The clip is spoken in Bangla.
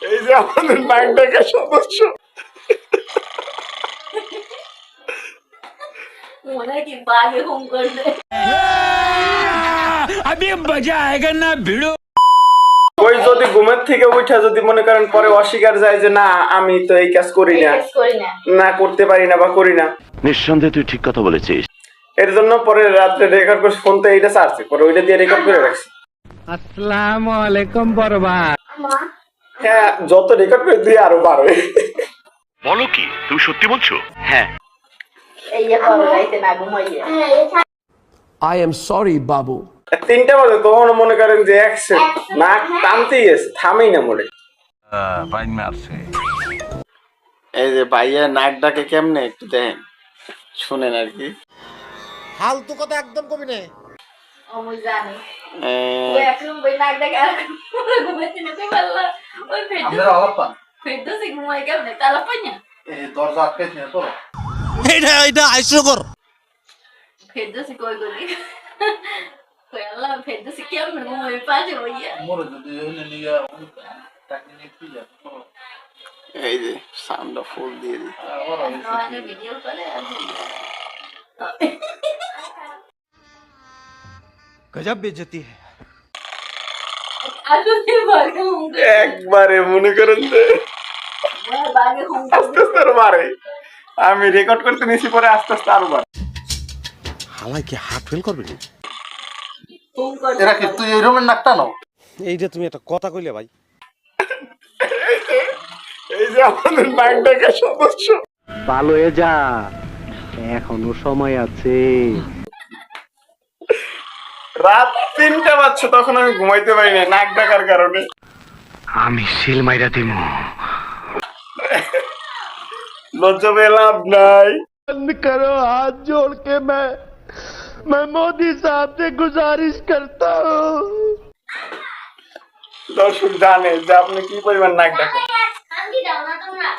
এই যে আমাদের নাক ডাকা সদস্য মনে কি বাঘে হুম করবে अभी मजा आएगा ना भिड़ो। ওই যদি ঘুমের থেকে উঠা যদি মনে করেন পরে অস্বীকার যায় যে না আমি তো এই কাজ করি না করি না না করতে পারি না বা করি না, নিঃসন্দেহে তুই ঠিক কথা বলেছিস। এর জন্য পরে রাত্রে রেকর্ড করে ফোন তো এইটা ছাড়ছে, পরে ওইটা দিয়ে রেকর্ড করে রাখছি। अस्सलामु अलैकुम बरबाद। মা হ্যাঁ, যত রেকর্ড করে দিয়ে আরো বাড়বে। বলো কি, তুমি সত্যি বলছো? হ্যাঁ। এই যে কবে রাইতে না ঘুমাইয়া I am sorry, Babu. 3টা বাজে তখন মনে করেন যে একশো নাক টানতেই গেছে, থামেই না মনে। এই যে ভাইয়া নাক ডাকে কেমনে একটু দেখেন শুনেন আর কি। ফালতু কথা একদম কবি না। আমি জানি ওই একদম বই নাক ডাকে আর ঘুমাইতে না পারলা ওই আপনারা আলাপ পান। ফেরদৌসি ঘুমাই কেমনে তালা পাইনা এই দরজা আটকাইছে না তো। এইটা হাস্যকর। ফেরদৌসি কই গলি কই আল্লাহ ফেরদৌসি কেমনে ঘুমাই পাজে হইয়া মোরে যদি এনে নিয়া টাকা নিয়ে কি যা। এই যে সাউন্ডটা ফুল দিয়ে দিই। নয়নে ভিডিও করে আছে गजब बेइज्जती है। আলু দিয়ে বাঘে হুম একবারে মনে করেন যে বাঘে হুম আস্তে আস্তে আরো বাড়ে। আমি রেকর্ড করতে নিয়েছি পরে আস্তে আস্তে আরো বাড়ে। হালাই কি হার্ট ফেল করবে নি? হুম করে এরা কি তুই এই রুমের নাকটা নাও? এইটা তুমি একটা কথা কইলে ভাই। এই যে আমাদের নাক ডাকা সদস্য ভালো হয়ে যা, এখনো সময় আছে। রাত 3টা বাজছে তখন আমি ঘুমাইতে পারি না নাক ডাকার কারণে। আমি সিল মাইরা দিমু। লজ্জা পেয়ে লাভ নাই। बंद करो, हाथ जोड़ के मैं मोदी साहब से गुजारिश करता हूँ। দর্শক জানে যে আপনি কি পরিমাণ নাক ডাকেন। আন্দি দাও না তোমরা